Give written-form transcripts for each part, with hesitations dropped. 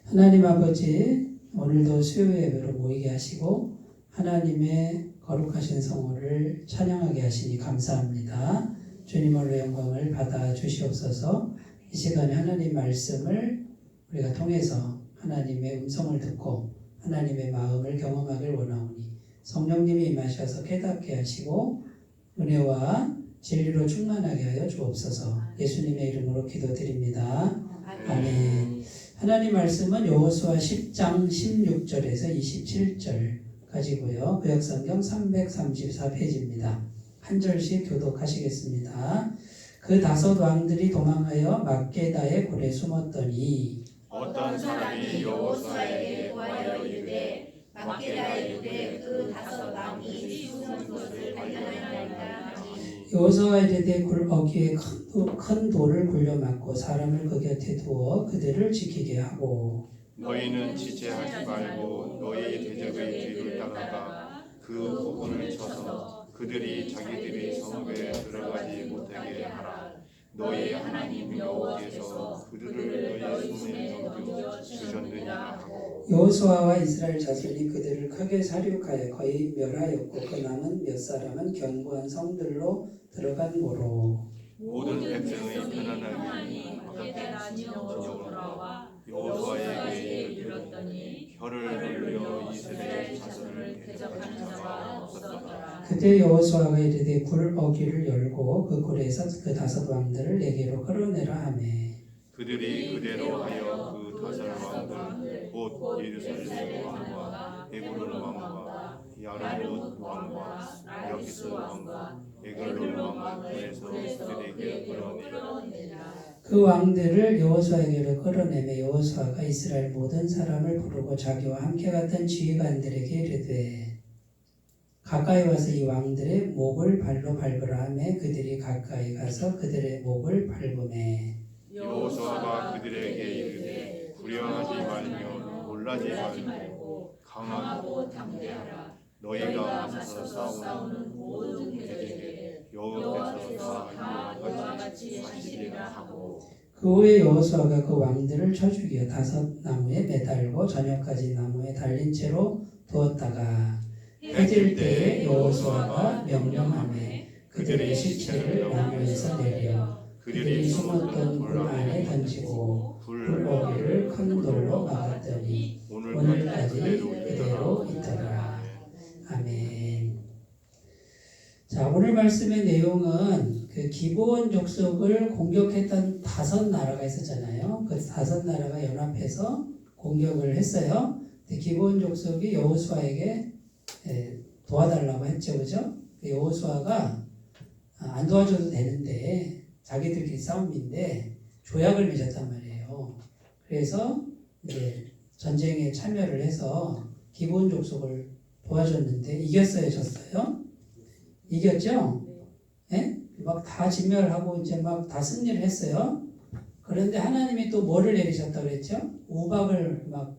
하나님 아버지, 오늘도 수요 예배로 모이게 하시고 하나님의 거룩하신 성호를 찬양하게 하시니 감사합니다. 주님으로 영광을 받아 주시옵소서. 이 시간에 하나님 말씀을 우리가 통해서 하나님의 음성을 듣고 하나님의 마음을 경험하길 원하오니 성령님이 임하셔서 깨닫게 하시고 은혜와 진리로 충만하게 하여 주옵소서. 예수님의 이름으로 기도드립니다. 아멘. 하나님 말씀은 여호수아 10장 16절에서 27절까지고요. 구약성경 334페이지입니다. 한 절씩 교독하시겠습니다. 그 다섯 왕들이 도망하여 막게다의 굴에 숨었더니 어떤 사람이 여호수아에게 구하여 이르되 막게다의 굴에 그 다섯 왕이 숨은 것을 발견하였나이다. 여호수아가 이르되 굴 어귀에 큰 돌을 굴려막고 사람을 그 곁에 두어 그들을 지키게 하고 너희는 지체하지 말고 너희 대적의 뒤를 따라가 그 부분을 쳐서 그들이 자기들이 성읍에 들어가지 못하게 하라. 너희 하나님 여호와께서 그들을 너희 손에 넘겨 주셨느니라 하고 여호수아와 이스라엘 자손이 그들을 크게 사륙하여 거의 멸하였고 그 남은 몇 사람은 견고한 성들로 들어간 고로 모든 백성의 편안하게 막게다 진영으로 돌아와 여호수아에게 이르렀더니 혀를 흘려 이스라엘 자손을 대적하는 자가 없었더라. 그때 여호수아가 이르되 굴 어귀를 열고 그 굴에서 그 다섯 왕들을 내게로 끌어내라 하매 그들이 그대로 하여 그 다섯 왕들 곧 예루살렘 왕과 에글론 왕과 야르뭇 왕과 여기스 왕과 에글론 왕을 굴에서 그들에게 끌어내니라. 그 왕들을 여호수아에게로 끌어내며 여호수아가 이스라엘 모든 사람을 부르고 자기와 함께 갔던 지휘관들에게 이르되 가까이 와서 이 왕들의 목을 발로 밟으라 하매 그들이 가까이 가서 그들의 목을 밟으매 여호수아가 그들에게 이르되 두려워하지 말며 놀라지 말고 강하고 담대하라. 너희가 맞서서 싸우는 모든 대적에게 여호와께서 다 이와 같이 하시리라 하고 그 후에 여호수아가 그 왕들을 쳐 죽여 다섯 나무에 매달고 저녁까지 나무에 달린 채로 두었다가 해질 때에 여호수아가 명령하매 그들의 시체를 나무에서 내려 그들이 숨었던 굴 안에 던지고 굴 어귀를 큰 돌로 막았더니 오늘까지 그대로 있더라. 아멘. 자, 오늘 말씀의 내용은 그 기브온 족속을 공격했던 다섯 나라가 있었잖아요. 그 다섯 나라가 연합해서 공격을 했어요. 근데 기브온 족속이 여호수아에게 도와달라고 했죠, 그죠? 여호수아가 안 도와줘도 되는데 자기들끼리 싸움인데 조약을 맺었단 말이에요. 그래서 이제 전쟁에 참여를 해서 기브온 족속을 도와줬는데 이겼어요, 졌어요? 이겼죠? 예? 막 다 진멸하고 이제 막 다 승리를 했어요. 그런데 하나님이 또 뭐를 내리셨다고 그랬죠? 우박을 막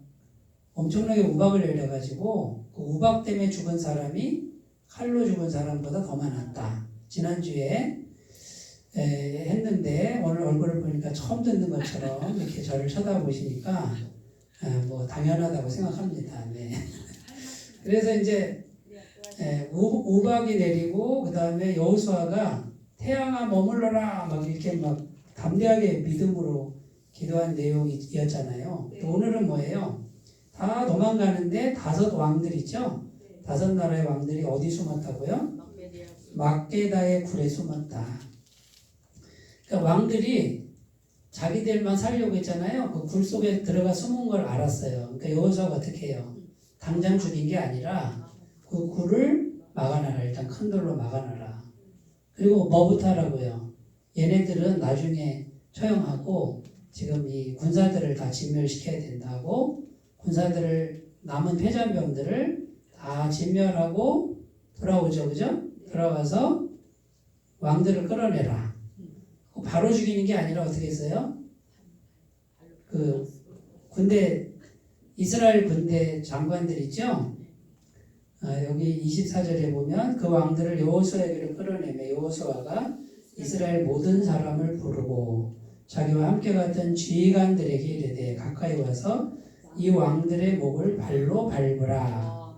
엄청나게 우박을 내려가지고 그 우박 때문에 죽은 사람이 칼로 죽은 사람보다 더 많았다. 지난주에 했는데 오늘 얼굴을 보니까 처음 듣는 것처럼 이렇게 저를 쳐다보시니까 뭐 당연하다고 생각합니다. 네. 그래서 이제 우박이 내리고 그 다음에 여호수아가 태양아 머물러라 막 이렇게 막 담대하게 믿음으로 기도한 내용이었잖아요. 또 오늘은 뭐예요? 다 도망가는데 다섯 왕들 있죠? 다섯 나라의 왕들이 어디 숨었다고요? 막게다의 굴에 숨었다. 그러니까 왕들이 자기들만 살려고 했잖아요. 그 굴 속에 들어가 숨은 걸 알았어요. 그러니까 여호수아가 어떻게 해요? 당장 죽인 게 아니라 그 굴을 막아놔라. 일단 큰 돌로 막아놔라. 그리고 뭐부터 하라고요? 얘네들은 나중에 처형하고 지금 이 군사들을 다 진멸시켜야 된다고 군사들을 남은 패잔병들을 다 진멸하고 돌아오죠. 그죠? 돌아와서 왕들을 끌어내라. 바로 죽이는 게 아니라 어떻게 했어요? 그 군대 이스라엘 군대 장관들 있죠? 여기 24절에 보면 그 왕들을 여호수아에게로 끌어내며 여호수아가 이스라엘 모든 사람을 부르고 자기와 함께 갔던 지휘관들에게 이르되 가까이 와서 이 왕들의 목을 발로 밟으라.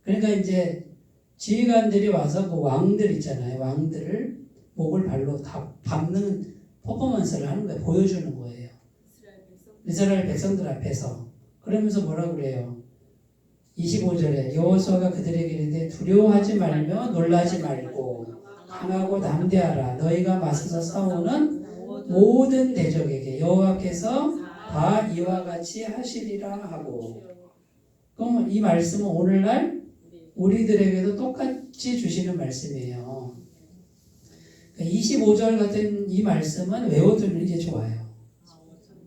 그러니까 이제 지휘관들이 와서 그 왕들 있잖아요. 왕들을 목을 발로 다 밟는 퍼포먼스를 하는 거예요. 보여주는 거예요. 이스라엘 백성들 앞에서. 그러면서 뭐라 그래요? 25절에 여호수아가 그들에게 이르되 두려워하지 말며 놀라지 말고 강하고 담대하라. 너희가 맞서서 싸우는 모든 대적에게 여호와께서 다 이와 같이 하시리라 하고. 그럼 이 말씀은 오늘날 우리들에게도 똑같이 주시는 말씀이에요. 25절 같은 이 말씀은 외워두는 게 좋아요.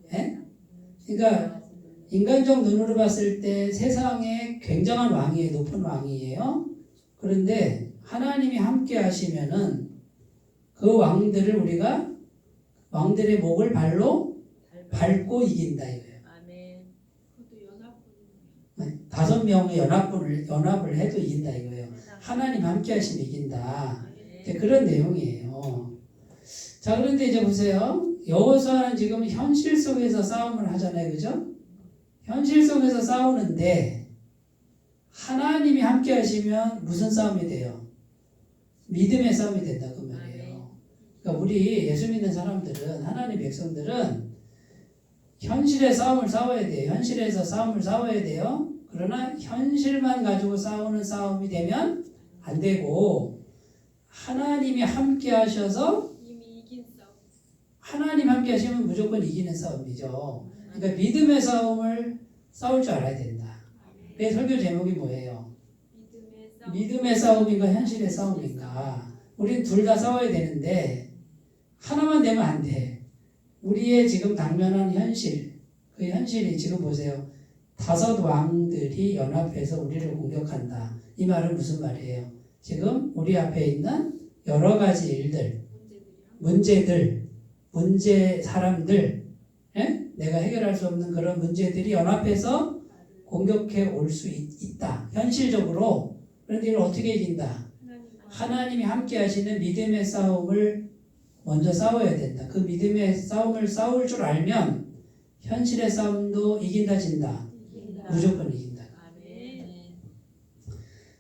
네? 그러니까 인간적 눈으로 봤을 때 세상에 굉장한 왕이에요. 높은 왕이에요. 그런데 하나님이 함께 하시면은 그 왕들을 우리가 왕들의 목을 발로 밟고 이긴다 이거예요. 5명의 연합을 해도 이긴다 이거예요. 하나님 함께 하시면 이긴다. 그런 내용이에요. 자, 그런데 이제 보세요. 여호수아는 지금 현실 속에서 싸움을 하잖아요. 그죠? 현실 속에서 싸우는데 하나님이 함께 하시면 무슨 싸움이 돼요? 믿음의 싸움이 된다 그 말이에요. 그러니까 우리 예수 믿는 사람들은, 하나님 백성들은 현실의 싸움을 싸워야 돼요. 현실에서 싸움을 싸워야 돼요. 그러나 현실만 가지고 싸우는 싸움이 되면 안 되고 하나님이 함께 하셔서 하나님 함께 하시면 무조건 이기는 싸움이죠. 그러니까 믿음의 싸움을 싸울 줄 알아야 된다. 내 설교 제목이 뭐예요? 믿음의 싸움인가 현실의 싸움인가? 우린 둘 다 싸워야 되는데 하나만 되면 안 돼. 우리의 지금 당면한 현실, 그 현실이 지금 보세요. 5 왕들이 연합해서 우리를 공격한다. 이 말은 무슨 말이에요? 지금 우리 앞에 있는 여러 가지 일들, 문제들, 문제 사람들, 예? 내가 해결할 수 없는 그런 문제들이 연합해서 공격해 올 수 있다. 현실적으로. 그런데 이걸 어떻게 이긴다? 하나님이 함께 하시는 믿음의 싸움을 먼저 싸워야 된다. 그 믿음의 싸움을 싸울 줄 알면 현실의 싸움도 이긴다 진다. 무조건 이긴다.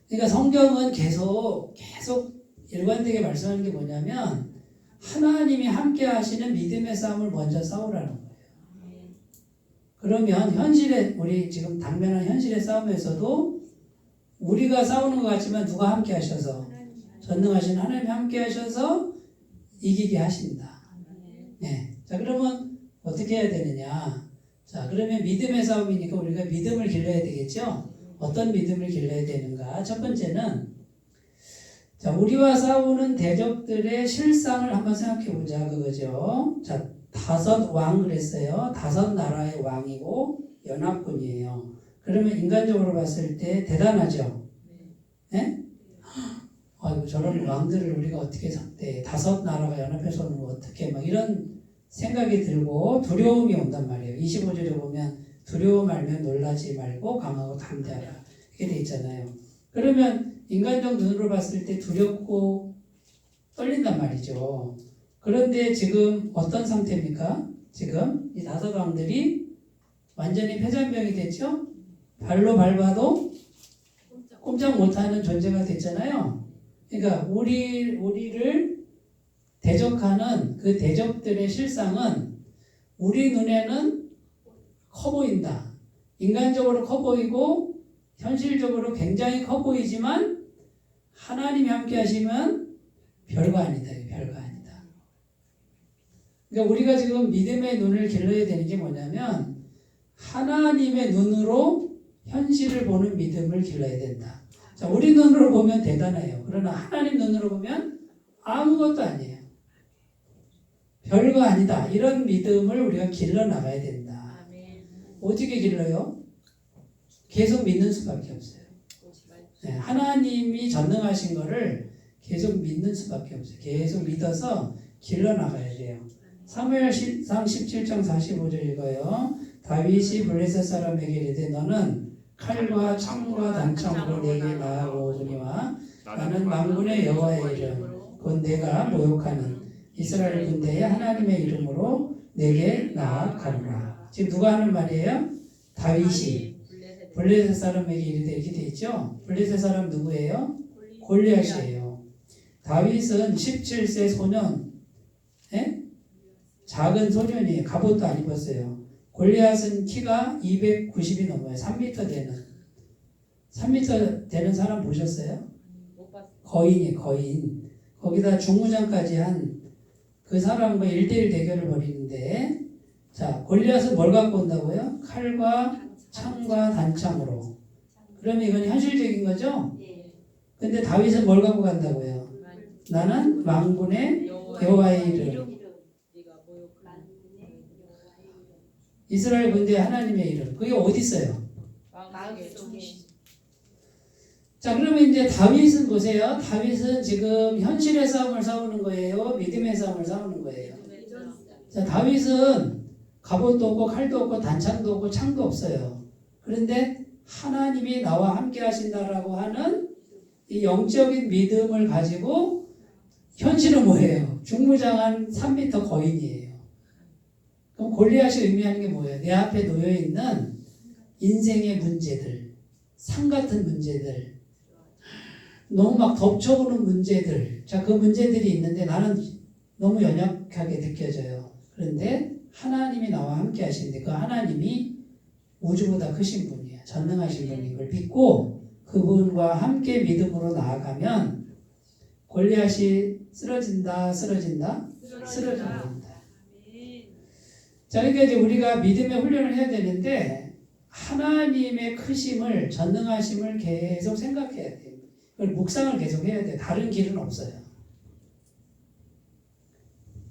그러니까 성경은 계속 일관되게 말씀하는 게 뭐냐면 하나님이 함께 하시는 믿음의 싸움을 먼저 싸우라는 거예요. 그러면 현실의 우리 지금 당면한 현실의 싸움에서도 우리가 싸우는 것 같지만 누가 함께 하셔서 전능하신 하나님이 함께 하셔서 이기게 하신다. 네. 자, 그러면 어떻게 해야 되느냐? 자, 그러면 믿음의 싸움이니까 우리가 믿음을 길러야 되겠죠? 어떤 믿음을 길러야 되는가? 첫 번째는 자, 우리와 싸우는 대적들의 실상을 한번 생각해 보자 그거죠. 자, 5 왕 그랬어요. 5 나라의 왕이고 연합군이에요. 그러면 인간적으로 봤을 때 대단하죠. 네? 아이고 저런 왕들을 우리가 어떻게 상대해? 5 나라가 연합해서 오는 거 어떻게? 막 이런 생각이 들고 두려움이 온단 말이에요. 25절에 보면 두려움 알면 놀라지 말고 강하고 담대하라 이렇게 돼 있잖아요. 그러면 인간적 눈으로 봤을 때 두렵고 떨린단 말이죠. 그런데 지금 어떤 상태입니까? 지금 이 5 왕들이 완전히 패잔병이 됐죠? 발로 밟아도 꼼짝 못하는 존재가 됐잖아요. 그러니까 우리를 대적하는 그 대적들의 실상은 우리 눈에는 커 보인다. 인간적으로 커 보이고 현실적으로 굉장히 커 보이지만 하나님이 함께 하시면 별거 아니다. 별거 아니다. 그러니까 우리가 지금 믿음의 눈을 길러야 되는 게 뭐냐면 하나님의 눈으로 현실을 보는 믿음을 길러야 된다. 자, 우리 눈으로 보면 대단해요. 그러나 하나님 눈으로 보면 아무것도 아니에요. 별거 아니다. 이런 믿음을 우리가 길러 나가야 된다. 어떻게 길러요? 계속 믿는 수밖에 없어요. 네, 하나님이 전능하신 거를 계속 믿는 수밖에 없어요. 계속 믿어서 길러 나가야 돼요. 사무엘상 17장 45절 읽어요. 다윗이 블레셋 사람에게 이르되 너는 칼과 창과 단창으로 내게 나아오거니와 나는 만군의 여호와의 이름 곧 내가 모욕하는 이스라엘 군대의 하나님의 이름으로 내게 나아가노라. 지금 누가 하는 말이에요? 다윗이 블레셋 사람에게 이르되 이렇게 돼 있죠. 블레셋 사람 누구예요? 골리앗이에요. 다윗은 17세 소년, 예? 작은 소년이에요. 갑옷도 안 입었어요. 골리앗은 키가 290이 넘어요. 3m 되는. 3m 되는 사람 보셨어요? 거인이에요, 거인. 거기다 중무장까지 한 그 사람과 1대1 대결을 벌이는데, 자, 골리앗은 뭘 갖고 온다고요? 칼과 창과 단창으로. 그러면 이건 현실적인 거죠? 근데 다윗은 뭘 갖고 간다고요? 나는 만군의 여호와의 이름. 이스라엘 군대의 하나님의 이름. 그게 어디 있어요? 자, 그러면 이제 다윗은 보세요. 다윗은 지금 현실의 싸움을 싸우는 거예요? 믿음의 싸움을 싸우는 거예요? 자, 다윗은 갑옷도 없고 칼도 없고 단창도 없고 창도 없어요. 그런데 하나님이 나와 함께 하신다라고 하는 이 영적인 믿음을 가지고 현실은 뭐예요? 중무장한 3m 거인이에요. 그럼 골리앗이 의미하는 게 뭐예요? 내 앞에 놓여있는 인생의 문제들, 산 같은 문제들, 너무 막 덮쳐오는 문제들. 자, 그 문제들이 있는데 나는 너무 연약하게 느껴져요. 그런데 하나님이 나와 함께 하시는데 그 하나님이 우주보다 크신 분이에요. 전능하신 분이 걸 믿고 그분과 함께 믿음으로 나아가면 골리앗이 쓰러진다. 자, 그러니까 이제 우리가 믿음의 훈련을 해야 되는데 하나님의 크심을, 전능하심을 계속 생각해야 돼요. 그걸 묵상을 계속 해야 돼요. 다른 길은 없어요.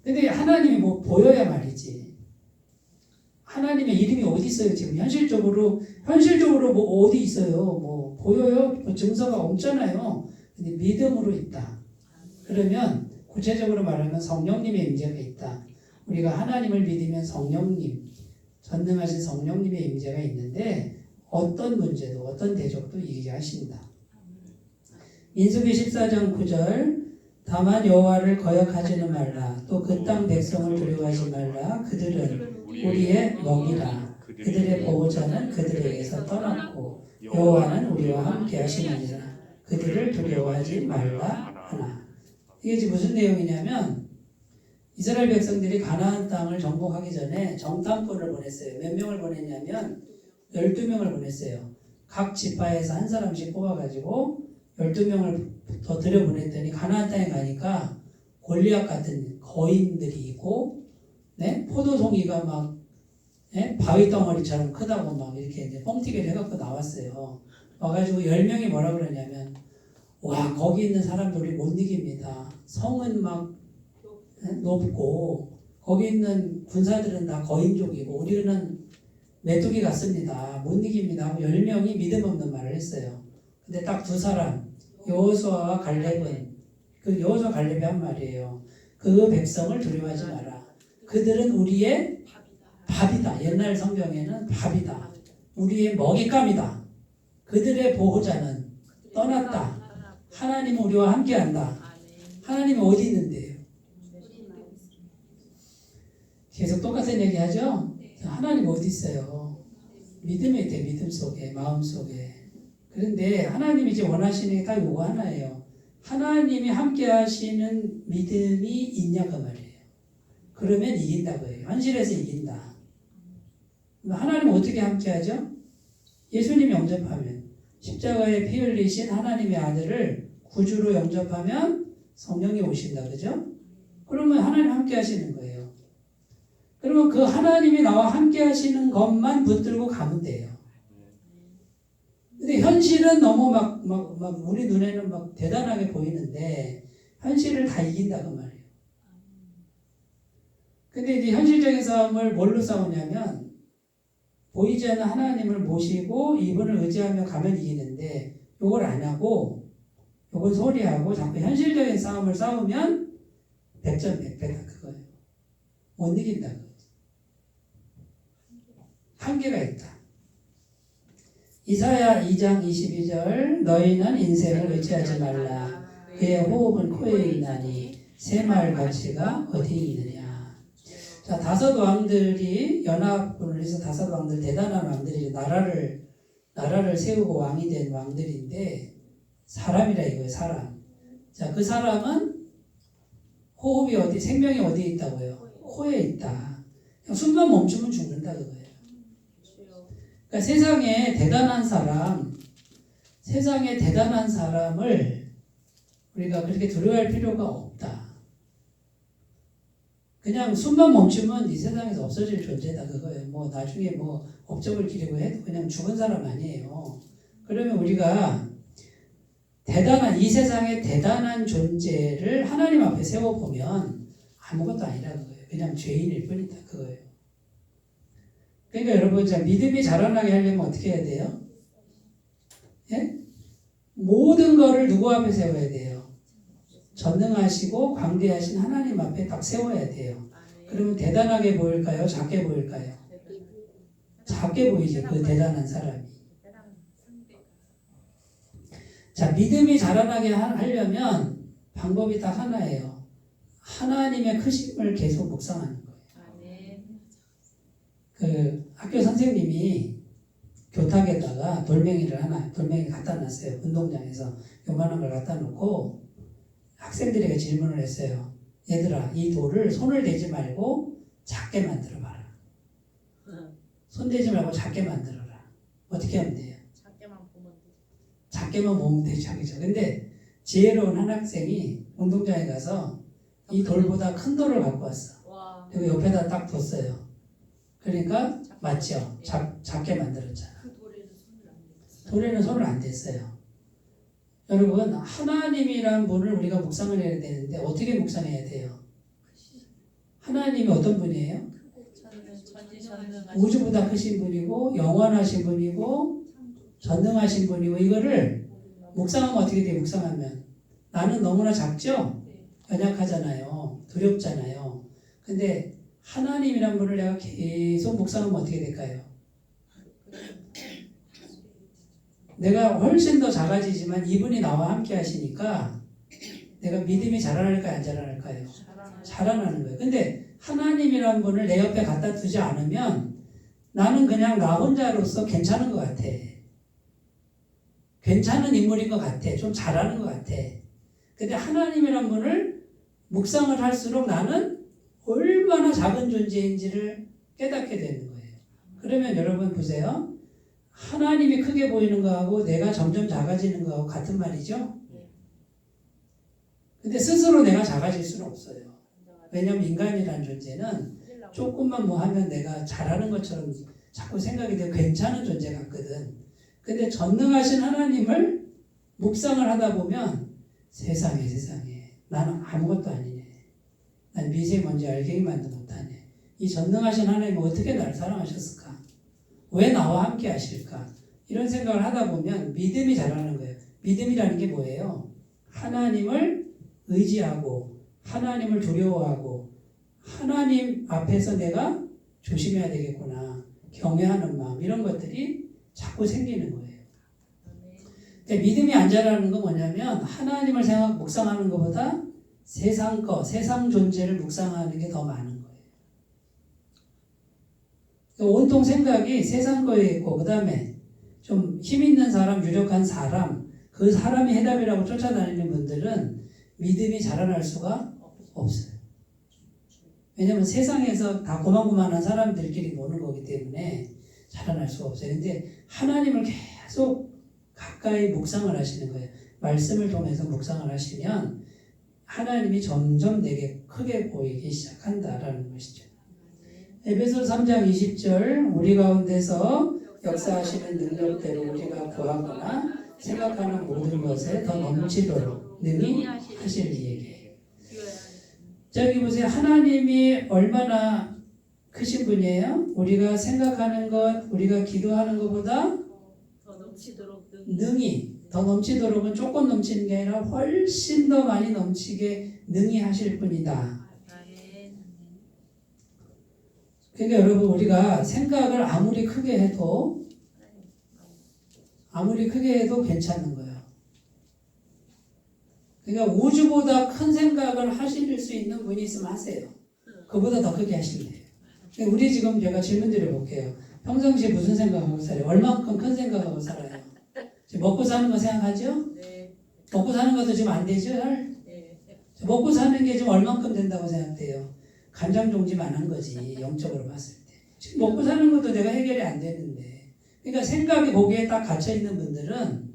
근데 하나님이 뭐 보여야 말이지. 하나님의 이름이 어디 있어요? 지금 현실적으로 뭐 어디 있어요? 뭐 보여요? 뭐 증서가 없잖아요. 근데 믿음으로 있다. 그러면 구체적으로 말하면 성령님의 임재가 있다. 우리가 하나님을 믿으면 성령님, 전능하신 성령님의 임재가 있는데 어떤 문제도 어떤 대적도 이기게 하신다. 민수기 14장 9절 다만 여호와를 거역하지는 말라. 또 그 땅 백성을 두려워하지 말라. 그들은 우리의 먹이라. 그들의 보호자는 그들에게서 떠났고 여호와는 우리와 함께 하시느니라. 그들을 두려워하지 말라 하나. 이게 지금 무슨 내용이냐면 이스라엘 백성들이 가나안 땅을 정복하기 전에 정탐꾼을 보냈어요. 몇 명을 보냈냐면 12명을 보냈어요. 각 지파에서 한 사람씩 뽑아가지고 12명을 더 들여보냈더니 가나안 땅에 가니까 골리앗 같은 거인들이 있고, 네? 포도송이가 막 바위 덩어리처럼 크다고 막 이렇게 이제 뻥튀기를 해갖고 나왔어요. 와가지고 10명이 뭐라 그러냐면, 와, 거기 있는 사람들이 못 이깁니다. 성은 막 높고, 거기 있는 군사들은 다 거인족이고, 우리는 메뚜기 같습니다. 못 이깁니다. 하고 10명이 믿음 없는 말을 했어요. 근데 딱 두 사람, 여호수아와 갈렙은, 그 여호수아 갈렙이 한 말이에요. 그 백성을 두려워하지 마라. 그들은 우리의 밥이다. 옛날 성경에는 밥이다. 우리의 먹잇감이다. 그들의 보호자는 떠났다. 하나님은 우리와 함께한다. 하나님은 어디 있는데요? 계속 똑같은 얘기 하죠? 하나님 어디 있어요? 믿음에 대 믿음 속에, 마음 속에. 그런데 하나님이 이제 원하시는 게 딱 요거 하나예요. 하나님이 함께 하시는 믿음이 있냐 그 말이에요. 그러면 이긴다고 해요. 현실에서 이긴다. 하나님은 어떻게 함께 하죠? 예수님 영접하면, 십자가에 피 흘리신 하나님의 아들을 구주로 영접하면 성령이 오신다. 그죠? 그러면 하나님 함께 하시는 거예요. 그러면 그 하나님이 나와 함께 하시는 것만 붙들고 가면 돼요. 근데 현실은 너무 막 우리 눈에는 막 대단하게 보이는데 현실을 다 이긴다 그 말이에요. 근데 이제 현실적인 싸움을 뭘로 싸우냐면 보이지 않는 하나님을 모시고 이분을 의지하며 가면 이기는데 요걸 안 하고 요건 소리하고 자꾸 현실적인 싸움을 싸우면 100점 100배다 그거예요. 못 이긴다 그거죠. 한계가 있다. 이사야 2장 22절 너희는 인생을 의지하지 말라. 그의 호흡은 코에 있나니 새마을 가치가 어디 있느냐. 자, 다섯 왕들이 연합을 해서 다섯 왕들, 대단한 왕들이 나라를 세우고 왕이 된 왕들인데, 사람이라 이거예요, 사람. 자, 그 사람은 호흡이 생명이 어디에 있다고요? 코에 있다. 그냥 숨만 멈추면 죽는다, 그거예요. 그러니까 세상에 대단한 사람을 우리가 그렇게 두려워할 필요가 없다. 그냥 숨만 멈추면 이 세상에서 없어질 존재다, 그거예요. 뭐 나중에 뭐 업적을 기리고 해도 그냥 죽은 사람 아니에요. 그러면 우리가 이 세상의 대단한 존재를 하나님 앞에 세워보면 아무것도 아니라 그거예요. 그냥 죄인일 뿐이다, 그거예요. 그러니까 여러분, 자, 믿음이 자라나게 하려면 어떻게 해야 돼요? 예? 모든 거를 누구 앞에 세워야 돼요? 전능하시고 광대하신 하나님 앞에 딱 세워야 돼요. 그러면 대단하게 보일까요? 작게 보일까요? 작게 보이죠, 그 대단한 사람이. 자, 믿음이 자라나게 하려면 방법이 딱 하나예요. 하나님의 크심을 계속 묵상하는 거예요. 그 학교 선생님이 교탁에다가 돌멩이 갖다 놨어요. 운동장에서 요만한 걸 갖다 놓고 학생들에게 질문을 했어요. 얘들아, 이 돌을 손을 대지 말고 작게 만들어 봐라. 손 대지 말고 작게 만들어라. 어떻게 하면 돼요? 작게만 보면 되죠. 그죠? 근데 지혜로운 한 학생이 운동장에 가서 이 돌보다 큰 돌을 갖고 왔어. 그리고 옆에다 딱 뒀어요. 그러니까 맞죠? 작게 만들었잖아. 돌에는 손을 안 댔어요. 여러분, 하나님이란 분을 우리가 묵상을 해야 되는데 어떻게 묵상해야 돼요? 하나님이 어떤 분이에요? 우주보다 크신 분이고 영원하신 분이고 전능하신 분이고, 이거를 묵상하면 어떻게 돼요? 묵상하면 나는 너무나 작죠? 연약하잖아요. 두렵잖아요. 근데 하나님이란 분을 내가 계속 묵상하면 어떻게 될까요? 내가 훨씬 더 작아지지만 이분이 나와 함께 하시니까 내가 믿음이 자라날까요? 안 자라날까요? 자라나는 거예요. 근데 하나님이란 분을 내 옆에 갖다 두지 않으면 나는 그냥 나 혼자로서 괜찮은 것 같아. 괜찮은 인물인 것 같아. 좀 잘하는 것 같아. 근데 하나님이란 분을 묵상을 할수록 나는 얼마나 작은 존재인지를 깨닫게 되는 거예요. 그러면 여러분 보세요. 하나님이 크게 보이는 거하고 내가 점점 작아지는 거하고 같은 말이죠? 근데 스스로 내가 작아질 수는 없어요. 왜냐하면 인간이라는 존재는 조금만 뭐 하면 내가 잘하는 것처럼 자꾸 생각이 되고 괜찮은 존재 같거든. 근데 전능하신 하나님을 묵상을 하다 보면 세상에 나는 아무것도 아니네. 난 미세먼지 알갱이만도 못하네. 이 전능하신 하나님은 어떻게 나를 사랑하셨을까? 왜 나와 함께 하실까? 이런 생각을 하다 보면 믿음이 자라는 거예요. 믿음이라는 게 뭐예요? 하나님을 의지하고 하나님을 두려워하고 하나님 앞에서 내가 조심해야 되겠구나. 경외하는 마음, 이런 것들이 자꾸 생기는 거예요. 근데 믿음이 안 자라는 건 뭐냐면 하나님을 묵상하는 것보다 세상 존재를 묵상하는 게 더 많은 거예요. 온통 생각이 세상 거에 있고, 그 다음에 좀 힘 있는 사람, 유력한 사람, 그 사람이 해답이라고 쫓아다니는 분들은 믿음이 자라날 수가 없어요. 왜냐하면 세상에서 다 고만고만한 사람들끼리 노는 거기 때문에 자라날 수가 없어요. 근데 하나님을 계속 가까이 묵상을 하시는 거예요. 말씀을 통해서 묵상을 하시면 하나님이 점점 내게 크게 보이기 시작한다라는 것이죠. 에베소서 3장 20절, 우리 가운데서 역사하시는 능력대로 우리가 구하거나 생각하는 모든 것에 더 넘치도록 능히 하실 이에게. 자, 여기 보세요. 하나님이 얼마나 크신 분이에요? 우리가 생각하는 것, 우리가 기도하는 것보다 능히, 더 넘치도록은 조금 넘치는 게 아니라 훨씬 더 많이 넘치게 능히 하실 분이다. 그러니까 여러분, 우리가 생각을 아무리 크게 해도 괜찮은 거예요. 그러니까 우주보다 큰 생각을 하실 수 있는 분이 있으면 하세요. 그보다 더 크게 하시면 돼요. 근데 우리 지금 제가 질문 드려볼게요. 평상시에 무슨 생각하고 살아요? 얼만큼 큰 생각하고 살아요? 지금 먹고 사는 거 생각하죠? 네. 먹고 사는 것도 지금 안 되죠? 네. 먹고 사는 게 지금 얼만큼 된다고 생각돼요? 간장종지만 한 거지, 영적으로 봤을 때. 지금 먹고 사는 것도 내가 해결이 안 되는데. 그러니까 생각이 거기에 딱 갇혀있는 분들은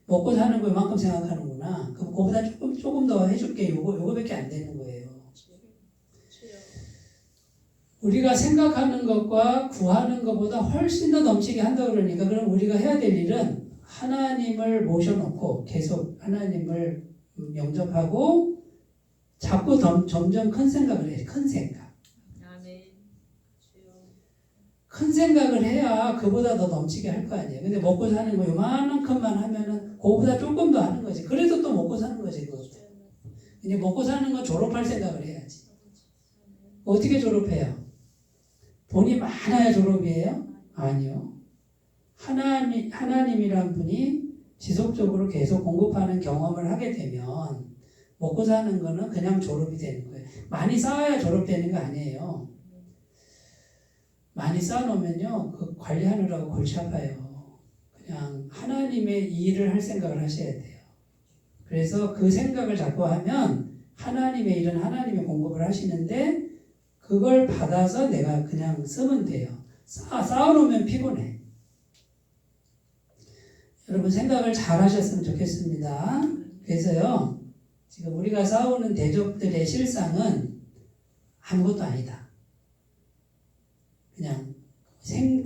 먹고 사는 거 이만큼 생각하는구나. 그럼 그거보다 조금 더 해줄게. 요거밖에 안 되는 거예요. 우리가 생각하는 것과 구하는 것보다 훨씬 더 넘치게 한다 그러니까 그럼 우리가 해야 될 일은 하나님을 모셔놓고 계속 하나님을 영접하고 자꾸 점점 큰 생각을 해요. 큰 생각. 아멘. 큰 생각을 해야 그보다 더 넘치게 할 거 아니에요. 근데 먹고 사는 거 요만큼만 하면은 그거보다 조금 더 하는 거지. 그래도 또 먹고 사는 거지 그것도. 이제 먹고 사는 건 졸업할 생각을 해야지. 어떻게 졸업해요? 돈이 많아야 졸업이에요? 아니요. 하나님이란 분이 지속적으로 계속 공급하는 경험을 하게 되면 먹고 사는 거는 그냥 졸업이 되는 거예요. 많이 쌓아야 졸업되는 거 아니에요. 많이 쌓아놓으면요, 그 관리하느라고 골치 아파요. 그냥 하나님의 일을 할 생각을 하셔야 돼요. 그래서 그 생각을 자꾸 하면 하나님의 일은 하나님이 공급을 하시는데 그걸 받아서 내가 그냥 쓰면 돼요. 쌓아놓으면 피곤해. 여러분 생각을 잘 하셨으면 좋겠습니다. 그래서요, 지금 우리가 싸우는 대적들의 실상은 아무것도 아니다. 그냥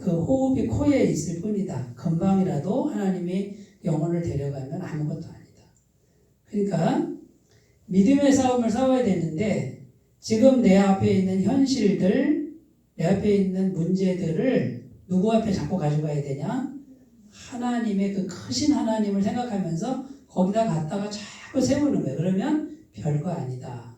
그 호흡이 코에 있을 뿐이다. 금방이라도 하나님이 영혼을 데려가면 아무것도 아니다. 그러니까 믿음의 싸움을 싸워야 되는데 지금 내 앞에 있는 현실들, 내 앞에 있는 문제들을 누구 앞에 자꾸 가져가야 되냐? 하나님의 그 크신 하나님을 생각하면서 거기다 갖다가 자꾸 세우는 거예요. 그러면 별거 아니다.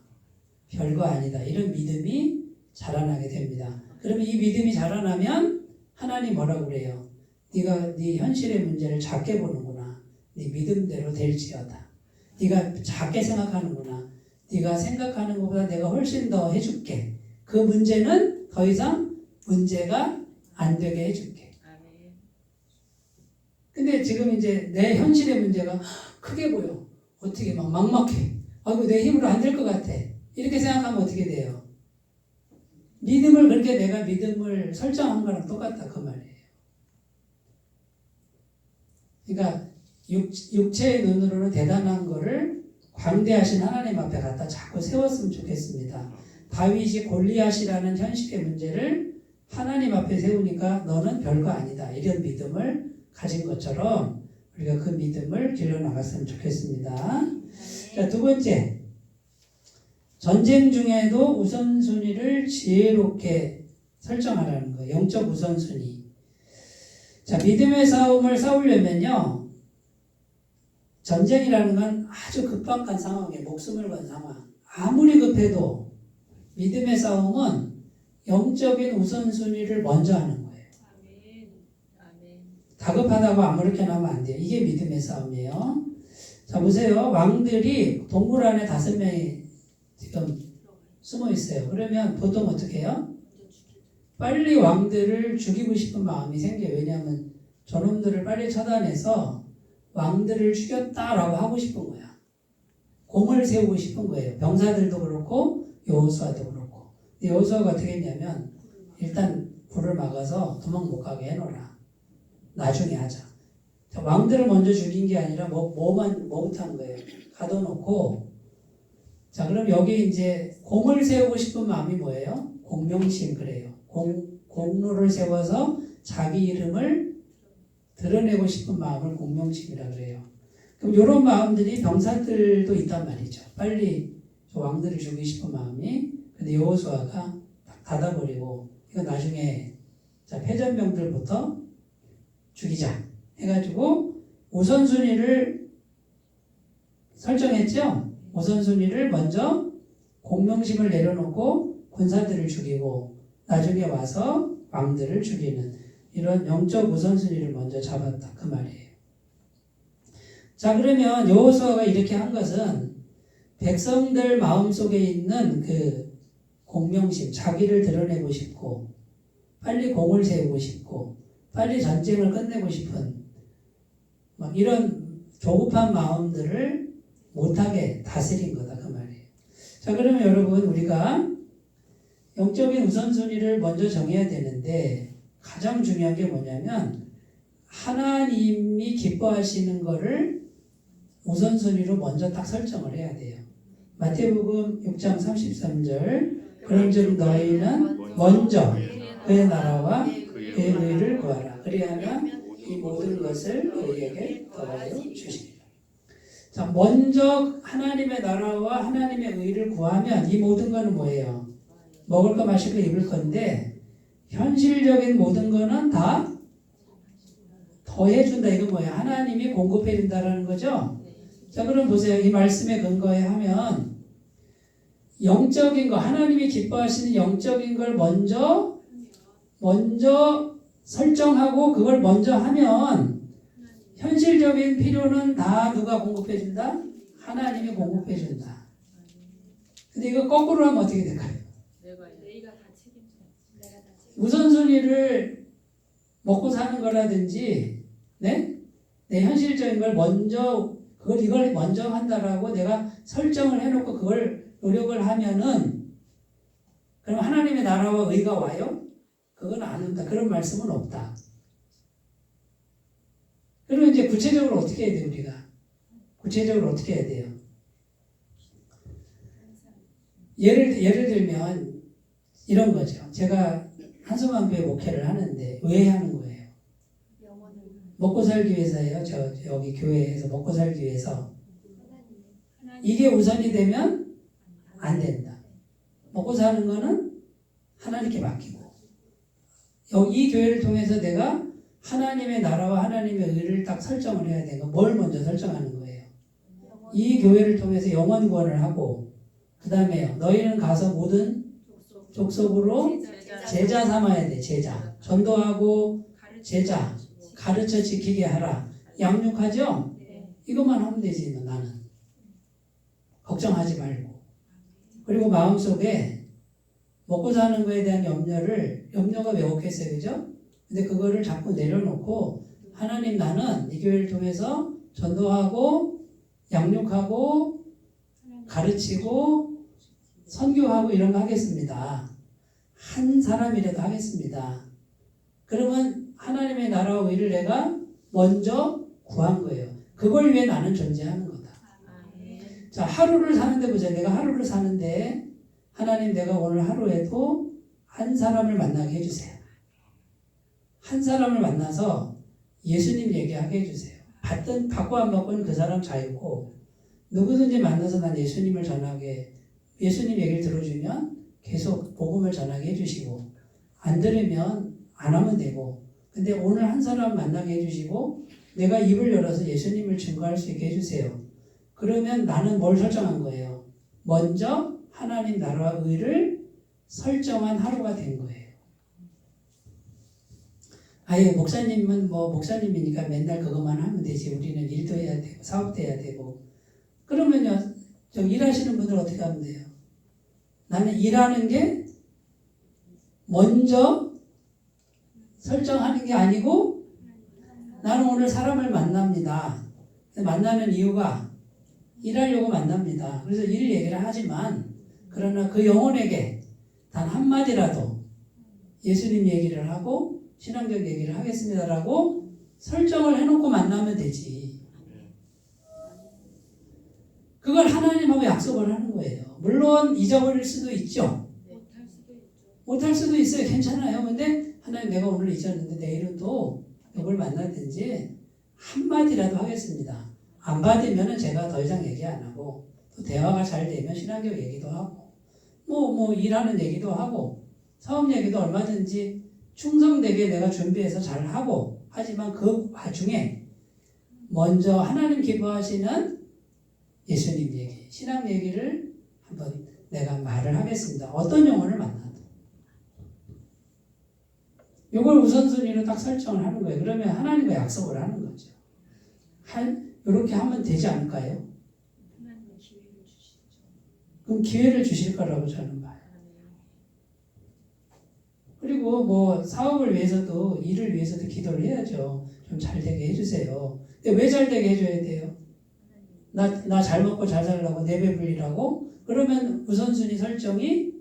별거 아니다. 이런 믿음이 자라나게 됩니다. 그러면 이 믿음이 자라나면 하나님 뭐라고 그래요? 네가 네 현실의 문제를 작게 보는구나. 네 믿음대로 될지어다. 네가 작게 생각하는구나. 네가 생각하는 것보다 내가 훨씬 더 해줄게. 그 문제는 더 이상 문제가 안 되게 해줄게. 근데 지금 이제 내 현실의 문제가 크게 보여. 어떻게 막 막막해. 아이고 내 힘으로 안 될 것 같아. 이렇게 생각하면 어떻게 돼요? 믿음을 그렇게 내가 믿음을 설정한 거랑 똑같다 그 말이에요. 그러니까 육체의 눈으로는 대단한 거를 광대하신 하나님 앞에 갖다 자꾸 세웠으면 좋겠습니다. 다윗이 골리앗이라는 현실의 문제를 하나님 앞에 세우니까 너는 별거 아니다. 이런 믿음을 가진 것처럼 우리가 그 믿음을 길러나갔으면 좋겠습니다. 자, 두 번째. 전쟁 중에도 우선순위를 지혜롭게 설정하라는 거예요. 영적 우선순위. 자, 믿음의 싸움을 싸우려면요. 전쟁이라는 건 아주 급박한 상황에 목숨을 건 상황. 아무리 급해도 믿음의 싸움은 영적인 우선순위를 먼저 하는 거예요. 다급하다고 아무렇게나 하면 안 돼요. 이게 믿음의 싸움이에요. 자, 보세요. 왕들이 동굴 안에 5명이 지금 숨어 있어요. 그러면 보통 어떻게 해요? 빨리 왕들을 죽이고 싶은 마음이 생겨요. 왜냐하면 저놈들을 빨리 처단해서 왕들을 죽였다라고 하고 싶은 거야. 공을 세우고 싶은 거예요. 병사들도 그렇고 여호수아도 그렇고. 여호수아가 어떻게 했냐면 일단 불을 막아서 도망 못 가게 해놓으라. 나중에 하자. 왕들을 먼저 죽인 게 아니라 뭐부터 한 거예요. 가둬놓고. 자, 그럼 여기 이제 공을 세우고 싶은 마음이 뭐예요? 공명심 그래요. 공로를 세워서 자기 이름을 드러내고 싶은 마음을 공명심이라 그래요. 그럼 이런 마음들이 병사들도 있단 말이죠. 빨리 저 왕들을 죽이고 싶은 마음이. 근데 여호수아가 닫아버리고 이거 나중에 자 패전병들부터 죽이자 해가지고 우선순위를 설정했죠. 우선순위를 먼저 공명심을 내려놓고 군사들을 죽이고 나중에 와서 왕들을 죽이는 이런 영적 우선순위를 먼저 잡았다 그 말이에요. 자, 그러면 여호수아가 이렇게 한 것은 백성들 마음속에 있는 그 공명심, 자기를 드러내고 싶고 빨리 공을 세우고 싶고 빨리 전쟁을 끝내고 싶은 막 이런 조급한 마음들을 못하게 다스린 거다 그 말이에요. 자, 그러면 여러분 우리가 영적인 우선순위를 먼저 정해야 되는데 가장 중요한 게 뭐냐면 하나님이 기뻐하시는 거를 우선순위로 먼저 딱 설정을 해야 돼요. 마태복음 6장 33절 그런즉 너희는 먼저 그의 나라와 그의 의를 구하라. 그리하면 이 모든 것을 너희에게 더하여 주시리라. 자, 먼저 하나님의 나라와 하나님의 의를 구하면 이 모든 거는 뭐예요? 먹을 거 마실 거 입을 건데 현실적인 모든 거는 다 더해준다. 이거 뭐예요? 하나님이 공급해준다라는 거죠? 자, 그럼 보세요. 이 말씀에 근거해 하면 영적인 거, 하나님이 기뻐하시는 영적인 걸 먼저 설정하고 그걸 먼저 하면 현실적인 필요는 다 누가 공급해준다? 하나님이 공급해준다. 근데 이거 거꾸로 하면 어떻게 될까요? 우선순위를 먹고 사는 거라든지, 네? 내 현실적인 걸 먼저, 이걸 먼저 한다라고 내가 설정을 해놓고 그걸 노력을 하면은, 그럼 하나님의 나라와 의가 와요? 그건 안 온다. 그런 말씀은 없다. 그러면 이제 구체적으로 어떻게 해야 돼요, 우리가? 구체적으로 어떻게 해야 돼요? 예를 들면, 이런 거죠. 제가 한숨한교회 목회를 하는데 왜 하는 거예요? 먹고 살기 위해서예요. 여기 교회에서 먹고 살기 위해서. 이게 우선이 되면 안 된다. 먹고 사는 거는 하나님께 맡기고 이 교회를 통해서 내가 하나님의 나라와 하나님의 의를 딱 설정을 해야 되는 거. 뭘 먼저 설정하는 거예요? 이 교회를 통해서 영원 구원을 하고 그 다음에요. 너희는 가서 모든 족속으로 제자 삼아야 돼. 제자. 전도하고 제자. 가르쳐 지키게 하라. 양육하죠? 이것만 하면 되지 뭐 나는. 걱정하지 말고. 그리고 마음속에 먹고 사는 거에 대한 염려가 왜곡했어요. 그죠? 근데 그거를 자꾸 내려놓고 하나님 나는 이 교회를 통해서 전도하고 양육하고 가르치고 선교하고 이런 거 하겠습니다. 한 사람이라도 하겠습니다. 그러면 하나님의 나라와 의를 내가 먼저 구한 거예요. 그걸 위해 나는 존재하는 거다. 자, 하루를 사는데 보세요. 내가 하루를 사는데 하나님 내가 오늘 하루에도 한 사람을 만나게 해주세요. 한 사람을 만나서 예수님 얘기하게 해주세요. 받고 안 받고는 그 사람 자유고 누구든지 만나서 난 예수님을 전하게 예수님 얘기를 들어주면 계속 복음을 전하게 해주시고 안 들으면 안 하면 되고 근데 오늘 한 사람 만나게 해주시고 내가 입을 열어서 예수님을 증거할 수 있게 해주세요. 그러면 나는 뭘 설정한 거예요? 먼저 하나님 나라와 의를 설정한 하루가 된 거예요. 아예 목사님은 뭐 목사님이니까 맨날 그것만 하면 되지. 우리는 일도 해야 되고 사업도 해야 되고 그러면요. 저 일하시는 분들 어떻게 하면 돼요? 나는 일하는 게 먼저 설정하는 게 아니고 나는 오늘 사람을 만납니다. 만나는 이유가 일하려고 만납니다. 그래서 일 얘기를 하지만 그러나 그 영혼에게 단 한마디라도 예수님 얘기를 하고 신앙적 얘기를 하겠습니다라고 설정을 해놓고 만나면 되지. 그걸 하나님하고 약속을 하는 거예요. 물론 잊어버릴 수도 있죠. 못할 수도 있어요. 괜찮아요. 근데 하나님 내가 오늘 잊었는데 내일은 또 누굴 만나든지 한마디라도 하겠습니다. 안 받으면 제가 더 이상 얘기 안 하고 또 대화가 잘 되면 신앙적 얘기도 하고 뭐 일하는 얘기도 하고 사업 얘기도 얼마든지 충성되게 내가 준비해서 잘 하고 하지만 그 와중에 먼저 하나님 기뻐하시는 예수님 얘기, 신앙 얘기를 한번 내가 말을 하겠습니다. 어떤 영혼을 만나도. 이걸 우선순위로 딱 설정을 하는 거예요. 그러면 하나님과 약속을 하는 거죠. 이렇게 하면 되지 않을까요? 그럼 기회를 주실 거라고 저는 봐요. 그리고 뭐 사업을 위해서도 일을 위해서도 기도를 해야죠. 좀 잘 되게 해주세요. 근데 왜 잘 되게 해줘야 돼요? 나 잘 먹고 잘 살라고 내 배 불리라고? 그러면 우선순위 설정이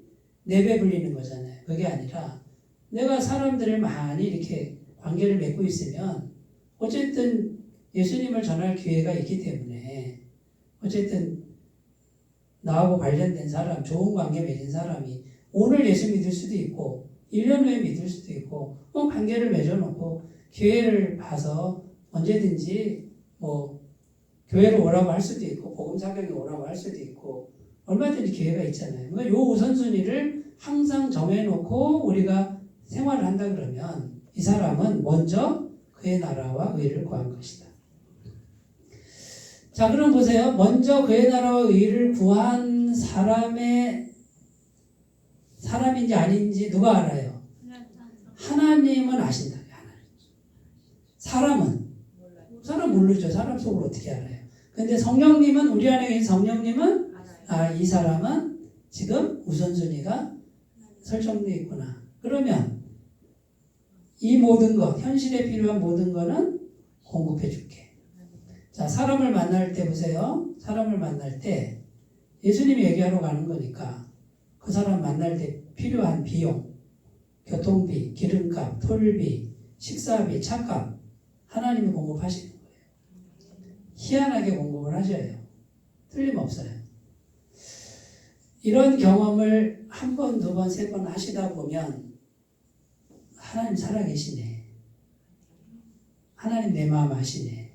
내 배 불리는 거잖아요. 그게 아니라 내가 사람들을 많이 이렇게 관계를 맺고 있으면 어쨌든 예수님을 전할 기회가 있기 때문에 어쨌든 나하고 관련된 사람, 좋은 관계 맺은 사람이 오늘 예수 믿을 수도 있고 1년 후에 믿을 수도 있고 관계를 맺어놓고 기회를 봐서 언제든지 뭐 교회로 오라고 할 수도 있고 복음 사경에 오라고 할 수도 있고 얼마든지 기회가 있잖아요. 그러니까 요 우선순위를 항상 정해놓고 우리가 생활을 한다 그러면 이 사람은 먼저 그의 나라와 의를 구한 것이다. 자, 그럼 보세요. 먼저 그의 나라와 의를 구한 사람인지 아닌지 누가 알아요? 하나님은 아신다. 사람 모르죠. 사람 속을 어떻게 알아요? 근데 성령님은 우리 안에 계신 성령님은 이 사람은 지금 우선순위가 설정되어 있구나. 그러면 이 모든 것, 현실에 필요한 모든 거는 공급해 줄게. 자, 사람을 만날 때 보세요. 사람을 만날 때 예수님이 얘기하러 가는 거니까 그 사람 만날 때 필요한 비용, 교통비, 기름값, 토일비, 식사비, 차값 하나님이 공급하시는 거예요. 희한하게 공급을 하셔요. 틀림없어요. 이런 경험을 한 번, 두 번, 세 번 하시다 보면 하나님 살아계시네. 하나님 내 마음 아시네.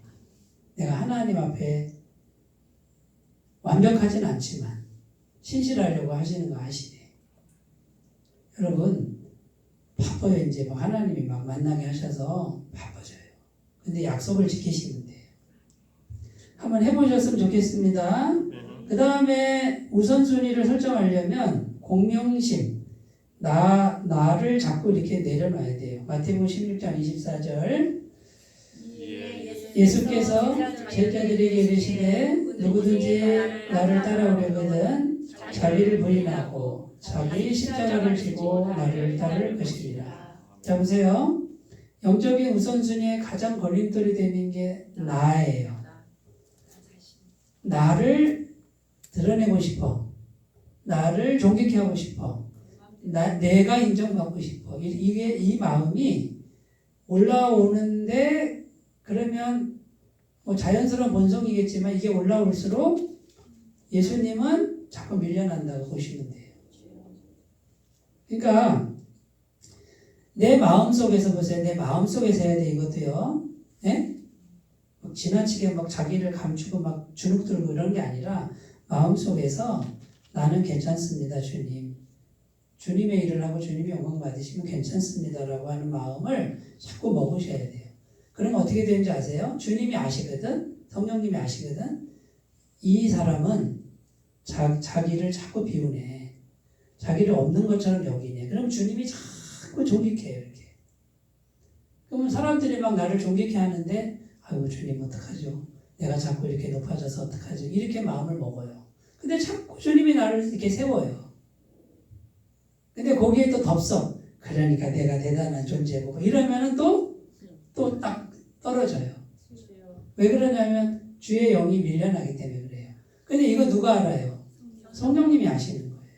내가 하나님 앞에 완벽하진 않지만 신실하려고 하시는 거 아시네. 여러분 바빠요. 이제 뭐 하나님이 막 만나게 하셔서 바빠져요. 근데 약속을 지키시면 돼요. 한번 해보셨으면 좋겠습니다. 그 다음에 우선순위를 설정하려면 공명심, 나를 자꾸 이렇게 내려놔야 돼요. 마태복음 16장 24절 예수께서 제자들에게 이르시되 누구든지 나를 따라오려거든 자기를 부인하고 자기 십자가를 지고 나를 따를 것이리라. 자 보세요. 영적인 우선순위에 가장 걸림돌이 되는 게 나예요. 나를 드러내고 싶어. 나를 존귀케 하고 싶어. 내가 인정받고 싶어. 이 마음이 올라오는데 그러면 뭐 자연스러운 본성이겠지만 이게 올라올수록 예수님은 자꾸 밀려난다고 보시면 돼요. 그러니까 내 마음속에서 보세요. 내 마음속에서 해야 돼 이것도요. 네? 막 지나치게 막 자기를 감추고 막 주눅 들고 이런 게 아니라 마음속에서 나는 괜찮습니다 주님. 주님의 일을 하고 주님이 영광 받으시면 괜찮습니다라고 하는 마음을 자꾸 먹으셔야 돼요. 그러면 어떻게 되는지 아세요? 주님이 아시거든. 성령님이 아시거든. 이 사람은 자기를 자꾸 비우네. 자기를 없는 것처럼 여기네. 그럼 주님이 자꾸 존귀케 해요. 이렇게. 그러면 사람들이 막 나를 존귀케 하는데 아이고 주님 어떡하죠? 내가 자꾸 이렇게 높아져서 어떡하죠? 이렇게 마음을 먹어요. 근데 자꾸 주님이 나를 이렇게 세워요. 근데 거기에 또 덥석. 그러니까 내가 대단한 존재고 이러면은 또 딱 떨어져요. 왜 그러냐면 주의 영이 밀려나기 때문에 그래요. 근데 이거 누가 알아요? 성령님이 아시는 거예요.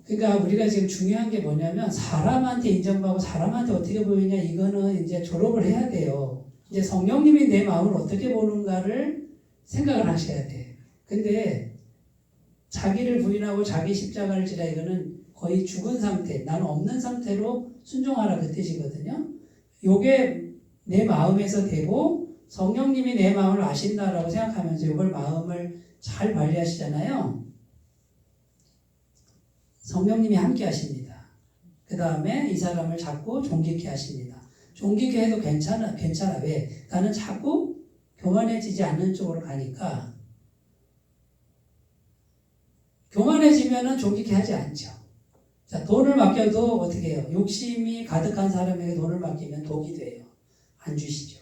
그러니까 우리가 지금 중요한 게 뭐냐면 사람한테 인정받고 사람한테 어떻게 보이냐 이거는 이제 졸업을 해야 돼요. 이제 성령님이 내 마음을 어떻게 보는가를 생각을 하셔야 돼. 근데 자기를 부인하고 자기 십자가를 지라 이거는 거의 죽은 상태, 나는 없는 상태로 순종하라 그 뜻이거든요. 요게 내 마음에서 되고 성령님이 내 마음을 아신다라고 생각하면서 이걸 마음을 잘 관리하시잖아요. 성령님이 함께 하십니다. 그 다음에 이 사람을 자꾸 존귀케 하십니다. 존귀케 해도 괜찮아. 왜? 나는 자꾸 교만해지지 않는 쪽으로 가니까 교만해지면은 존귀케 하지 않죠. 자, 돈을 맡겨도 어떻게 해요? 욕심이 가득한 사람에게 돈을 맡기면 독이 돼요. 안 주시죠.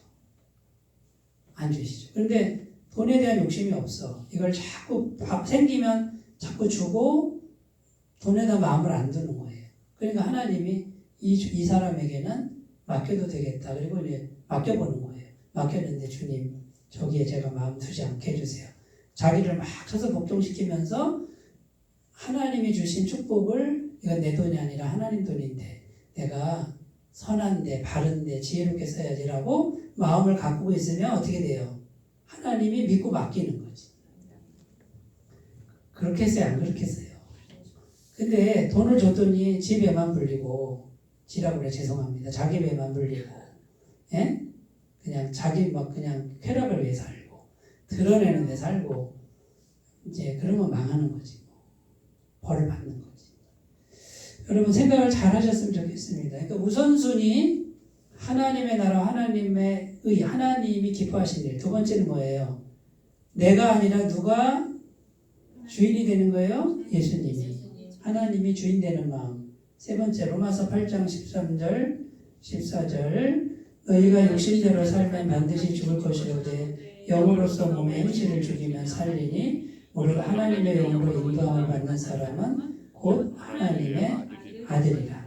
그런데 돈에 대한 욕심이 없어. 이걸 자꾸 생기면 자꾸 주고 돈에다 마음을 안 두는 거예요. 그러니까 하나님이 이 사람에게는 맡겨도 되겠다. 그리고 이제 맡겨보는 거예요. 맡겼는데 주님 저기에 제가 마음 두지 않게 해주세요. 자기를 막 쳐서 복종시키면서 하나님이 주신 축복을 이건 내 돈이 아니라 하나님 돈인데 내가 선한데 바른데 지혜롭게 써야지라고 마음을 갖고 있으면 어떻게 돼요? 하나님이 믿고 맡기는 거지. 그렇게 했어요? 안 그렇게 했어요? 근데 돈을 줬더니 지 배만 불리고 지라고 그래 죄송합니다. 자기 배만 불리고 예? 그냥 자기 막 그냥 쾌락을 위해 살고 드러내는 데 살고 이제 그러면 망하는 거지. 벌을 받는 거지. 여러분 생각을 잘 하셨으면 좋겠습니다. 그러니까 우선순위 하나님의 나라 하나님의 의 하나님이 기뻐하신 일. 두 번째는 뭐예요? 내가 아니라 누가 주인이 되는 거예요? 예수님이. 하나님이 주인 되는 마음. 세 번째 로마서 8장 13절 14절 너희가 육신대로 살면 반드시 죽을 것이로되 영으로서 몸의 행실을 죽이면 살리니 우리가 하나님의 영으로 인도함을 받는 사람은 곧 하나님의 아들이라.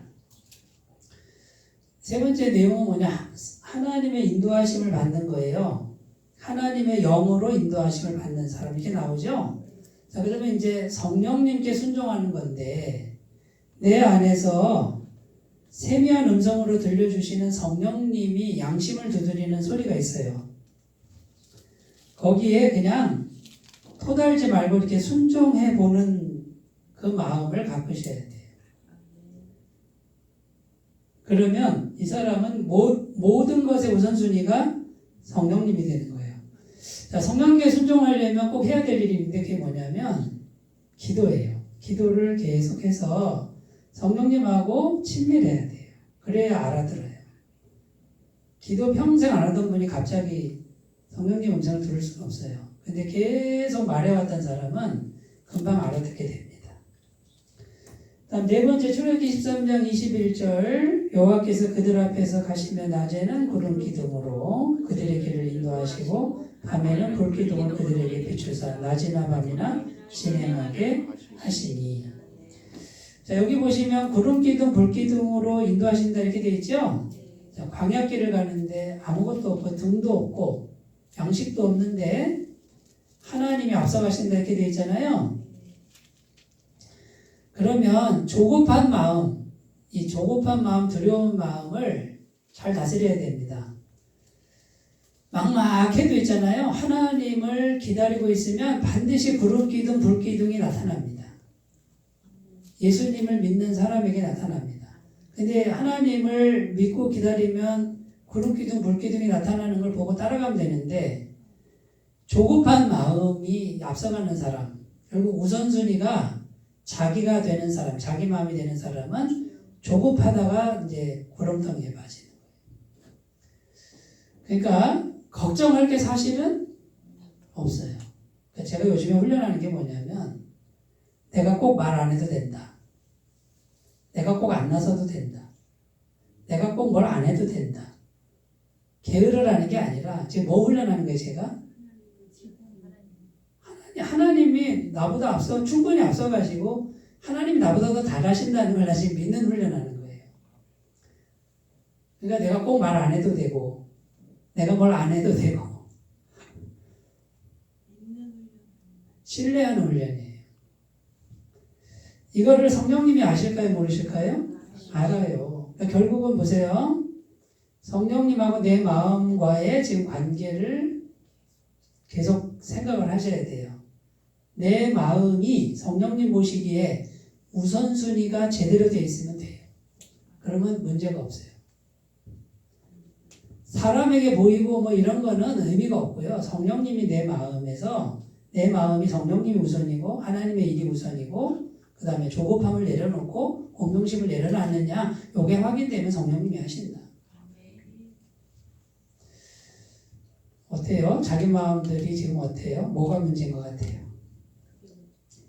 세 번째 내용은 뭐냐? 하나님의 인도하심을 받는 거예요. 하나님의 영으로 인도하심을 받는 사람 이렇게 나오죠. 자, 그러면 이제 성령님께 순종하는 건데 내 안에서 세미한 음성으로 들려주시는 성령님이 양심을 두드리는 소리가 있어요. 거기에 그냥 토달지 말고 이렇게 순종해 보는 그 마음을 갖으셔야 돼요. 그러면 이 사람은 모든 것의 우선순위가 성령님이 되는 거예요. 자, 성령님께 순종하려면 꼭 해야 될 일이 있는데 그게 뭐냐면 기도예요. 기도를 계속해서 성령님하고 친밀해야 돼요. 그래야 알아들어요. 기도 평생 안 하던 분이 갑자기 성령님 음성을 들을 수는 없어요. 근데 계속 말해왔던 사람은 금방 알아듣게 됩니다. 다음 네 번째 출애굽기 13장 21절 여호와께서 그들 앞에서 가시며 낮에는 구름 기둥으로 그들의 길을 인도하시고 밤에는 불 기둥을 그들에게 비추사 낮이나 밤이나 진행하게 하시니. 자, 여기 보시면 구름 기둥, 불 기둥으로 인도하신다 이렇게 되어 있죠. 자, 광야길을 가는데 아무것도 없고 등도 없고 양식도 없는데 하나님이 앞서가신다 이렇게 되어 있잖아요. 그러면 조급한 마음, 이 조급한 마음, 두려운 마음을 잘 다스려야 됩니다. 막막해도 있잖아요. 하나님을 기다리고 있으면 반드시 구름 기둥, 불 기둥이 나타납니다. 예수님을 믿는 사람에게 나타납니다. 근데 하나님을 믿고 기다리면 구름 기둥, 불 기둥이 나타나는 걸 보고 따라가면 되는데 조급한 마음이 앞서가는 사람, 결국 우선순위가 자기가 되는 사람, 자기 마음이 되는 사람은 조급하다가 이제 구렁텅이에 빠지는 거예요. 그러니까 걱정할 게 사실은 없어요. 그러니까 제가 요즘에 훈련하는 게 뭐냐면 내가 꼭 말 안 해도 된다. 내가 꼭 안 나서도 된다. 내가 꼭 뭘 안 해도 된다. 게으를 하는 게 아니라 지금 뭐 훈련하는 거예요 제가? 하나님이 나보다 충분히 앞서가시고 하나님이 나보다 더 잘하신다는 걸 나 지금 믿는 훈련하는 거예요. 그러니까 내가 꼭 말 안 해도 되고 내가 뭘 안 해도 되고 신뢰하는 훈련이에요. 이거를 성령님이 아실까요? 모르실까요? 알아요. 그러니까 결국은 보세요. 성령님하고 내 마음과의 지금 관계를 계속 생각을 하셔야 돼요. 내 마음이 성령님 보시기에 우선순위가 제대로 되어 있으면 돼요. 그러면 문제가 없어요. 사람에게 보이고 뭐 이런 거는 의미가 없고요. 성령님이 내 마음에서 내 마음이 성령님이 우선이고 하나님의 일이 우선이고 그 다음에 조급함을 내려놓고 공동심을 내려놨느냐 이게 확인되면 성령님이 하신다. 어때요? 자기 마음들이 지금 어때요? 뭐가 문제인 것 같아요?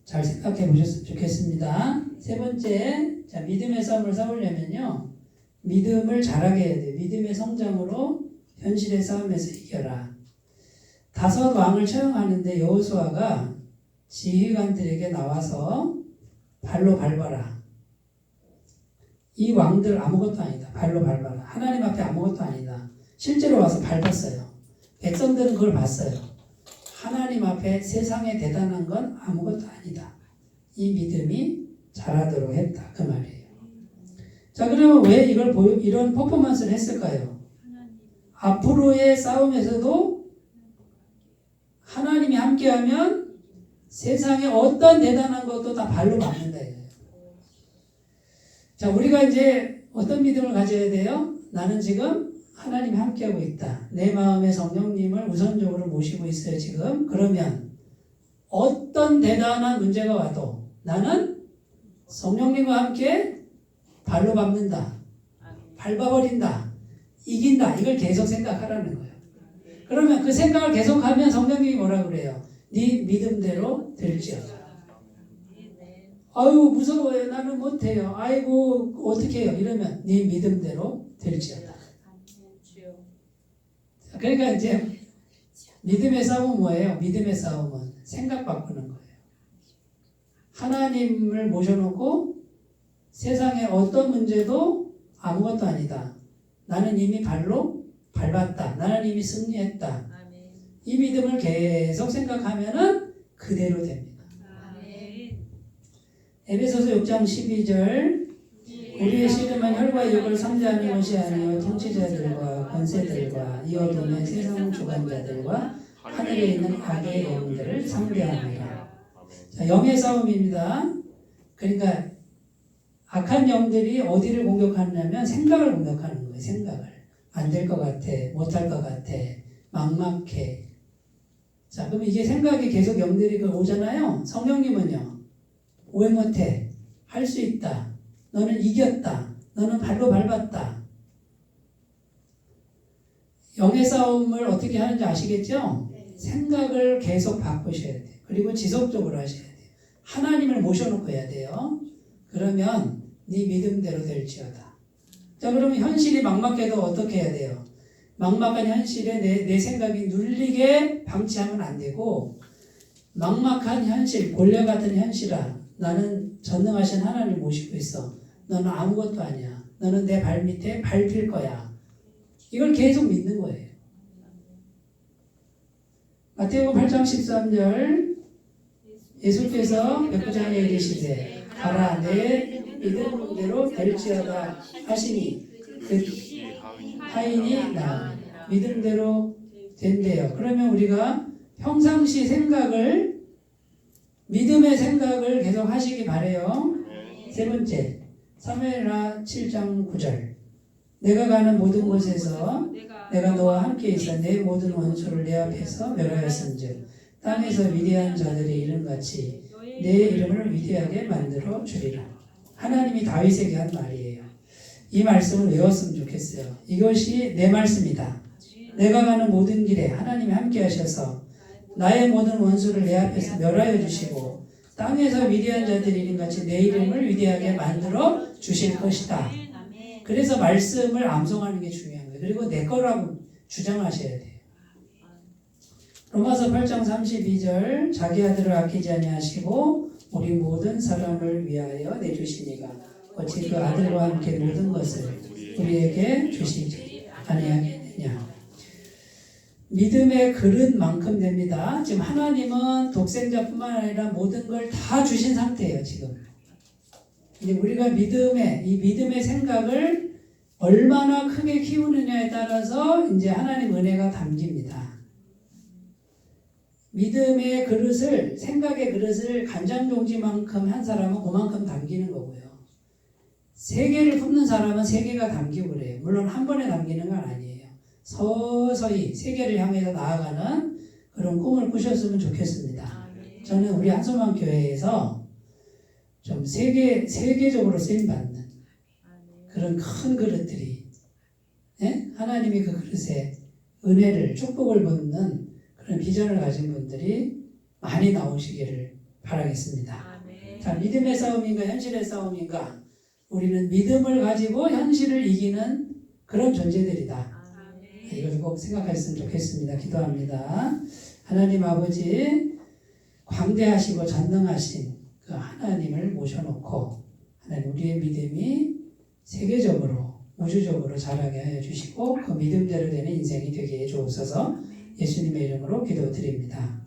잘 생각해 보셨으면 좋겠습니다. 세 번째, 자, 믿음의 싸움을 싸우려면요. 믿음을 잘하게 해야 돼요. 믿음의 성장으로 현실의 싸움에서 이겨라. 5 왕을 처형하는데 여호수아가 지휘관들에게 나와서 발로 밟아라. 이 왕들 아무것도 아니다. 발로 밟아라. 하나님 앞에 아무것도 아니다. 실제로 와서 밟았어요. 백성들은 그걸 봤어요. 하나님 앞에 세상에 대단한 건 아무것도 아니다. 이 믿음이 자라도록 했다. 그 말이에요. 자, 그러면 왜 이런 퍼포먼스를 했을까요? 앞으로의 싸움에서도 하나님이 함께하면 세상에 어떤 대단한 것도 다 발로 막는다. 자, 우리가 이제 어떤 믿음을 가져야 돼요? 나는 지금 하나님이 함께하고 있다. 내 마음에 성령님을 우선적으로 모시고 있어요, 지금. 그러면 어떤 대단한 문제가 와도 나는 성령님과 함께 발로 밟는다. 밟아버린다. 이긴다. 이걸 계속 생각하라는 거예요. 그러면 그 생각을 계속하면 성령님이 뭐라 그래요? 네 믿음대로 될지어다. 아유 무서워요. 나는 못해요. 아이고 어떻게 해요? 이러면 네 믿음대로 될지어다. 그러니까 이제 믿음의 싸움은 뭐예요? 믿음의 싸움은 생각 바꾸는 거예요. 하나님을 모셔놓고 세상에 어떤 문제도 아무것도 아니다. 나는 이미 발로 밟았다. 나는 이미 승리했다. 이 믿음을 계속 생각하면은 그대로 됩니다. 에베소서 6장 12절 우리의 씨름은 혈과 육을 상대하는 것이 아니요 통치자들과 권세들과 이 어둠의 세상 주관자들과 하늘에 있는 악의 영들을 상대합니다. 자, 영의 싸움입니다. 그러니까 악한 영들이 어디를 공격하냐면 생각을 공격하는 거예요. 생각을. 안 될 것 같아. 못할 것 같아. 막막해. 자, 그럼 이게 생각이 계속 영들이 오잖아요. 성령님은요. 왜 못해? 할 수 있다. 너는 이겼다. 너는 발로 밟았다. 영의 싸움을 어떻게 하는지 아시겠죠? 생각을 계속 바꾸셔야 돼요. 그리고 지속적으로 하셔야 돼요. 하나님을 모셔놓고 해야 돼요. 그러면 네 믿음대로 될지어다. 자, 그러면 현실이 막막해도 어떻게 해야 돼요? 막막한 현실에 내 생각이 눌리게 방치하면 안 되고 막막한 현실, 골려 같은 현실아 나는 전능하신 하나님을 모시고 있어. 너는 아무것도 아니야. 너는 내 발 밑에 밟힐 거야. 이걸 계속 믿는 거예요. 마태복음 8장 13절 예수께서 백부장에 이르시되 가라 내 믿음대로 될지어다 하시니 그 하인이 나으니라. 믿음대로 된대요. 그러면 우리가 평상시 생각을 믿음의 생각을 계속 하시기 바래요. 세 번째 사무엘하 7장 9절 내가 가는 모든 곳에서 내가 너와 함께 있어 내 모든 원수를 내 앞에서 멸하였은즉 땅에서 위대한 자들의 이름같이 내 이름을 위대하게 만들어 주리라. 하나님이 다윗에게 한 말이에요. 이 말씀을 외웠으면 좋겠어요. 이것이 내 말씀이다. 내가 가는 모든 길에 하나님이 함께 하셔서 나의 모든 원수를 내 앞에서 멸하여 주시고 땅에서 위대한 자들의 이름같이 내 이름을 위대하게 만들어 주실 것이다. 그래서 말씀을 암송하는 게 중요한 거예요. 그리고 내 거라고 주장하셔야 돼요. 로마서 8장 32절 자기 아들을 아끼지 아니하시고 우리 모든 사람을 위하여 내주시니가 어찌 그 아들과 함께 모든 것을 우리에게 주시지 아니하겠느냐. 믿음의 그릇만큼 됩니다. 지금 하나님은 독생자뿐만 아니라 모든 걸 다 주신 상태예요. 지금 이제 우리가 이 믿음의 생각을 얼마나 크게 키우느냐에 따라서 이제 하나님 은혜가 담깁니다. 믿음의 그릇을, 생각의 그릇을 간장종지만큼 한 사람은 그만큼 담기는 거고요. 3개를 품는 사람은 3개가 담기고 그래요. 물론 한 번에 담기는 건 아니에요. 서서히 3개를 향해서 나아가는 그런 꿈을 꾸셨으면 좋겠습니다. 저는 우리 한소만 교회에서 좀 세계적으로 쓰임받는 그런 큰 그릇들이 하나님이 그 그릇에 은혜를, 축복을 받는 그런 비전을 가진 분들이 많이 나오시기를 바라겠습니다. 자, 믿음의 싸움인가 현실의 싸움인가? 우리는 믿음을 가지고 현실을 이기는 그런 존재들이다. 이걸 꼭 생각했으면 좋겠습니다. 기도합니다. 하나님 아버지 광대하시고 전능하신 그 하나님을 모셔놓고 하나님 우리의 믿음이 세계적으로 우주적으로 자라게 하여 주시고 그 믿음대로 되는 인생이 되게 해 주옵소서. 예수님의 이름으로 기도드립니다.